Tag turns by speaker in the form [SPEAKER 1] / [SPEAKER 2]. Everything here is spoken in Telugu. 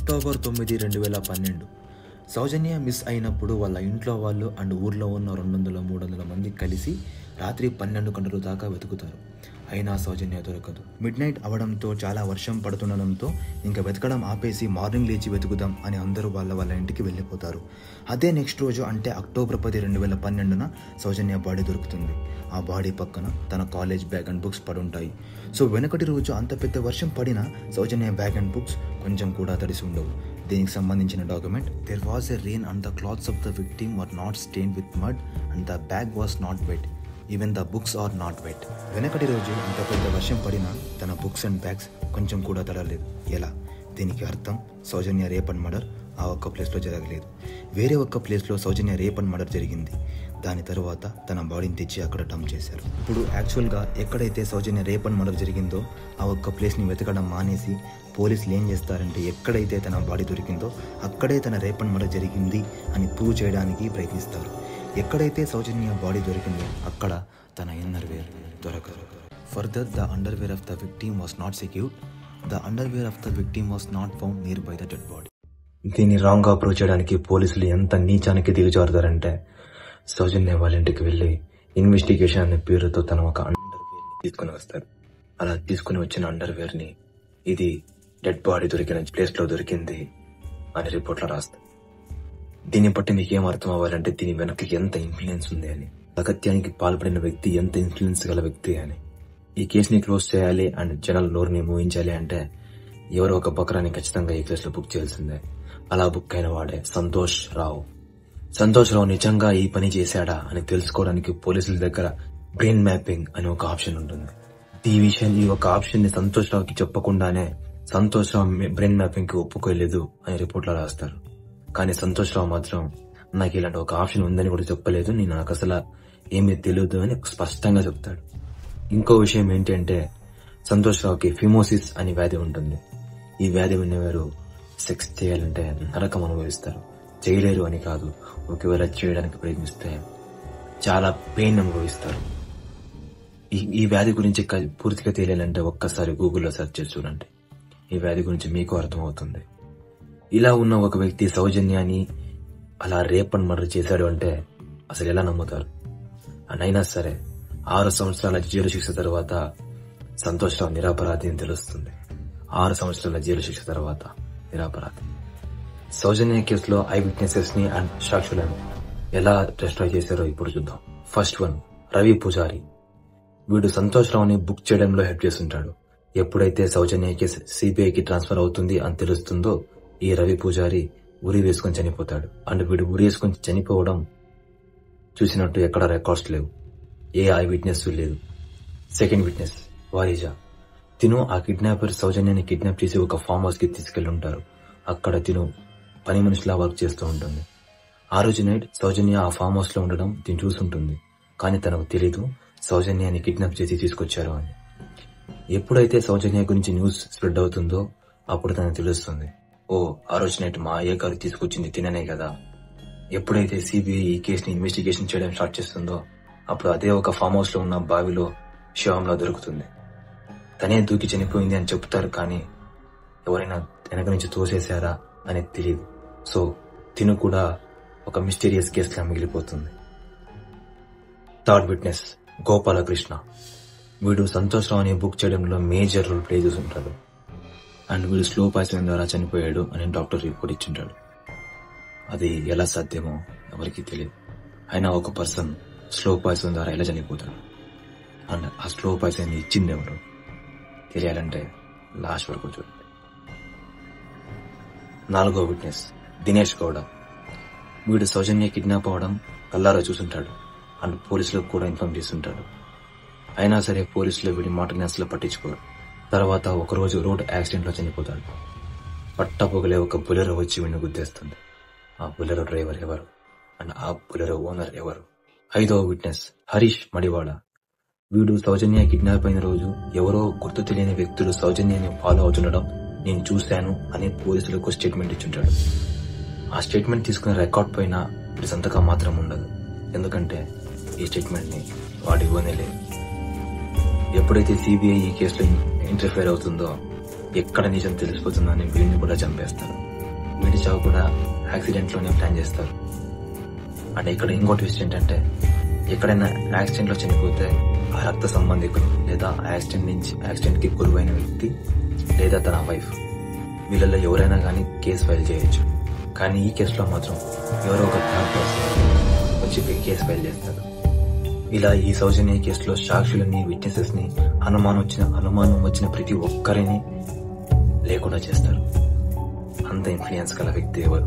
[SPEAKER 1] అక్టోబర్ 9, 2012 సౌజన్య మిస్ అయినప్పుడు వాళ్ళ ఇంట్లో వాళ్ళు అండ్ ఊర్లో ఉన్న 200-300 మంది కలిసి రాత్రి 12 గంటల దాకా వెతుకుతారు. అయినా సౌజన్య దొరకదు. మిడ్ నైట్ అవడంతో చాలా వర్షం పడుతుండడంతో ఇంకా వెతకడం ఆపేసి మార్నింగ్ లేచి వెతుకుదాం అని అందరూ వాళ్ళ ఇంటికి వెళ్ళిపోతారు. అదే నెక్స్ట్ రోజు అంటే అక్టోబర్ 10, 2012 సౌజన్య బాడీ దొరుకుతుంది. ఆ బాడీ పక్కన తన కాలేజ్ బ్యాగ్ అండ్ బుక్స్ పడుంటాయి. సో వెనకటి రోజు అంత పెద్ద వర్షం పడినా సౌజన్య బ్యాగ్ అండ్ బుక్స్ కొంచెం కూడా తడిసి ఉండవు. దీనికి సంబంధించిన document, there was a rain and the clothes of the victim were not stained with mud and the bag was not wet, even the books are not wet. వెనకటి రోజు అంత పెద్ద వర్షం పడినా తన బుక్స్ అండ్ బ్యాగ్స్ కొంచెం కూడా తడలేదు. ఎలా? దీనికి అర్థం సౌజన్య రేప్ అండ్ మర్డర్ ఆ ఒక్క ప్లేస్లో జరగలేదు, వేరే ఒక్క ప్లేస్లో సౌజన్య రేప్ అండ్ మర్డర్ జరిగింది. దాని తర్వాత తన బాడీని తెచ్చి అక్కడ డంప్ చేశారు. ఇప్పుడు యాక్చువల్గా ఎక్కడైతే సౌజన్య రేప్ అండ్ మర్డర్ జరిగిందో ఆ ఒక్క ప్లేస్ని వెతకడం మానేసి పోలీసులు ఏం చేస్తారంటే ఎక్కడైతే తన బాడీ దొరికిందో అక్కడే తన రేప్ అండ్ మర్డర్ జరిగింది అని ప్రూవ్ చేయడానికి ప్రయత్నిస్తారు. ఎక్కడైతే సౌజన్య బాడీ దొరికిందో అక్కడ తన ఇన్నర్వేర్ దొరకదు. Further, the underwear of the victim was not secured. The underwear of the victim was not found near by the dead body. దీన్ని రాంగ్గా ప్రూవ్ చేయడానికి పోలీసులు ఎంత నీచానికి దిగజారుతారంటే సౌజన్య వాళ్ళ ఇంటికి వెళ్ళి ఇన్వెస్టిగేషన్ అనే పేరుతో తన ఒక అండర్వేర్ తీసుకుని వస్తారు. అలా తీసుకుని వచ్చిన అండర్వేర్ ని ఇది డెడ్ బాడీ దొరికిన ప్లేస్ లో దొరికింది అని రిపోర్ట్ లో రాస్తారు. దీన్ని బట్టి మీకు ఏం అర్థం అవ్వాలంటే దీని వెనక్కి ఎంత ఇన్ఫ్లుయెన్స్ ఉంది అని, అగత్యానికి పాల్పడిన వ్యక్తి ఎంత ఇన్ఫ్లుయెన్స్ గల వ్యక్తి అని. ఈ కేసుని క్లోజ్ చేయాలి అండ్ జనాల నోరుని మూయించాలి అంటే ఎవరో ఒక బకరాని ఖచ్చితంగా ఈ కేసులో బుక్ చేయాల్సిందే. అలా బుక్ అయిన వాడే సంతోష్ రావు. సంతోష్ రావు నిజంగా ఈ పని చేశాడా అని తెలుసుకోవడానికి పోలీసుల దగ్గర బ్రెయిన్ మ్యాపింగ్ అనే ఒక ఆప్షన్ ఉంటుంది. ఈ ఒక ఆప్షన్ ని సంతోష్ రావుకి చెప్పకుండానే సంతోష్ రావు బ్రెయిన్ మ్యాపింగ్ కి ఒప్పుకోలేదు అని రిపోర్ట్ లో రాస్తారు. కానీ సంతోష్ రావు మాత్రం నాకు ఇలాంటి ఒక ఆప్షన్ ఉందని కూడా చెప్పలేదు, నేను నాకు అసలు ఏమీ తెలియదు అని స్పష్టంగా చెప్తాడు. ఇంకో విషయం ఏంటంటే సంతోష్ రావుకి ఫిమోసిస్ అనే వ్యాధి ఉంటుంది. ఈ వ్యాధి ఉన్నవారు సెక్స్ చేయాలంటే నరకం అనుభవిస్తారు. చేయలేరు అని కాదు, ఒకవేళ చేయడానికి ప్రయత్నిస్తే చాలా పెయిన్ అనుభవిస్తారు. ఈ వ్యాధి గురించి పూర్తిగా తెలియాలంటే ఒక్కసారి గూగుల్లో సెర్చ్ చేసి చూడండి. ఈ వ్యాధి గురించి మీకు అర్థమవుతుంది. ఇలా ఉన్న ఒక వ్యక్తి సౌజన్యాన్ని అలా రేప్ అండ్ మర్డర్ చేశాడు అంటే అసలు ఎలా నమ్ముతారు? అయినా సరే 6 సంవత్సరాల జైలు శిక్ష తర్వాత సంతోష్ రావు నిరపరాధి అని తెలుస్తుంది. 6 సంవత్సరాల జైలు శిక్ష తర్వాత నిరపరాధి. సౌజన్య కేసులో ఐ విట్నెసెస్ ని అండ్ సాక్షులను ఎలా డిస్ట్రాయ్ చేశారో ఇప్పుడు చూద్దాం. ఫస్ట్ వన్, రవి పూజారి. వీడు సంతోష్ రావుని బుక్ చేయడంలో హెల్ప్ చేస్తుంటాడు. ఎప్పుడైతే సౌజన్య కేసు సిబిఐకి ట్రాన్స్ఫర్ అవుతుంది అని తెలుస్తుందో ఈ రవి పూజారి ఉరి వేసుకుని చనిపోతాడు. అండ్ వీడు ఉరి వేసుకుని చనిపోవడం చూసినట్టు ఎక్కడ రికార్డ్స్ లేవు, ఏ ఐ విట్నెస్ లేదు. Second witness వారిజా. తిను ఆ కిడ్నాపర్ సౌజన్యాన్ని కిడ్నాప్ చేసి ఒక ఫామ్ హౌస్ కి తీసుకెళ్లి ఉంటారు. అక్కడ తిను పని మనిషిలా వర్క్ చేస్తూ ఉంటుంది. ఆ రోజు నైట్ సౌజన్య ఆ ఫామ్ హౌస్ లో ఉండడం తిను చూసుంటుంది. కానీ తనకు తెలీదు సౌజన్యాన్ని కిడ్నాప్ చేసి తీసుకొచ్చారు అని. ఎప్పుడైతే సౌజన్య గురించి న్యూస్ స్ప్రెడ్ అవుతుందో అప్పుడు తనకు తెలుస్తుంది, ఓ ఆ రోజు నైట్ మా అయ్య గారు తీసుకొచ్చింది తిననే కదా. ఎప్పుడైతే సిబిఐ ఈ కేసుని ఇన్వెస్టిగేషన్ చేయడం స్టార్ట్ చేస్తుందో అప్పుడు అదే ఒక ఫామ్ హౌస్ లో ఉన్న బావిలో శవంలా దొరుకుతుంది. తనే దూకి చనిపోయింది అని చెప్తారు, కానీ ఎవరైనా వెనక నుంచి తోసేశారా అనేది తెలియదు. సో తిను కూడా ఒక మిస్టీరియస్ కేసులా మిగిలిపోతుంది. Third witness Gopalakrishna. వీడు సంతోష్ రావుని బుక్ చేయడంలో మేజర్ రోల్ ప్లే చేస్తుంటాడు. అండ్ వీడు స్లో పాయిజన్ ద్వారా చనిపోయాడు అని డాక్టర్ రిపోర్ట్ ఇచ్చింటాడు. అది ఎలా సాధ్యమో ఎవరికి తెలియదు. అయినా ఒక పర్సన్ స్లో పాయిజన్ ద్వారా ఎలా చనిపోతాడు అండ్ ఆ స్లో పాయిజన్ ఇచ్చింది ఎవరు తెలియాలంటే లాస్ట్ వరకు చూడండి. నాలుగో విట్నెస్ దినేష్ గౌడ. వీడు సౌజన్య కిడ్నాప్ అవడం కల్లారా చూసుంటాడు అండ్ పోలీసులకు కూడా ఇన్ఫార్మ్ చేస్తుంటాడు. అయినా సరే పోలీసులు వీడి మాటని అసలు పట్టించుకోరు. తర్వాత ఒకరోజు రోడ్ యాక్సిడెంట్ లో చనిపోతాడు. పట్టపొగలే ఒక బులెరో వచ్చి వీడిని గుద్దేస్తుంది. ఆ బులెరో డ్రైవర్ ఎవరు అండ్ ఆ బులెరో ఓనర్ ఎవరు? ఐదవ విట్నెస్ హరీష్ మడివాడ. వీడు సౌజన్య కిడ్నాప్ అయిన రోజు ఎవరో గుర్తు తెలియని వ్యక్తులు సౌజన్యాన్ని ఫాలో అవుతుండడం నేను చూశాను అని పోలీసులకు స్టేట్మెంట్ ఇచ్చుంటాడు. ఆ స్టేట్మెంట్ తీసుకున్న రికార్డ్ పైన వీడి సంతకం మాత్రం ఉండదు, ఎందుకంటే ఈ స్టేట్మెంట్ ని వాడు ఇవ్వనేలేదు. ఎప్పుడైతే సిబిఐ ఈ కేసులో ఇంటర్ఫేర్ అవుతుందో ఎక్కడ నిజం తెలిసిపోతుందని వీడిని కూడా చంపేస్తారు. వీడి చావు కూడా యాక్సిడెంట్లోనే ప్లాన్ చేస్తారు. అండ్ ఇక్కడ ఇంకో ట్విస్ట్ ఏంటంటే, ఎక్కడైనా యాక్సిడెంట్లో చనిపోతే ఆ రక్త సంబంధికులు లేదా యాక్సిడెంట్కి గురైన వ్యక్తి లేదా తన వైఫ్, వీళ్ళల్లో ఎవరైనా కానీ కేసు ఫైల్ చేయొచ్చు. కానీ ఈ కేసులో మాత్రం ఎవరో ఒక థర్డ్ పర్సన్ వచ్చి కేసు ఫైల్ చేస్తారు. ఇలా ఈ సౌజన్య కేసులో సాక్షులని, విట్నెసెస్ ని, అనుమానం వచ్చిన ప్రతి ఒక్కరిని లేకుండా చేస్తారు. అంత ఇన్ఫ్లుయెన్స్ గల వ్యక్తి ఎవరు?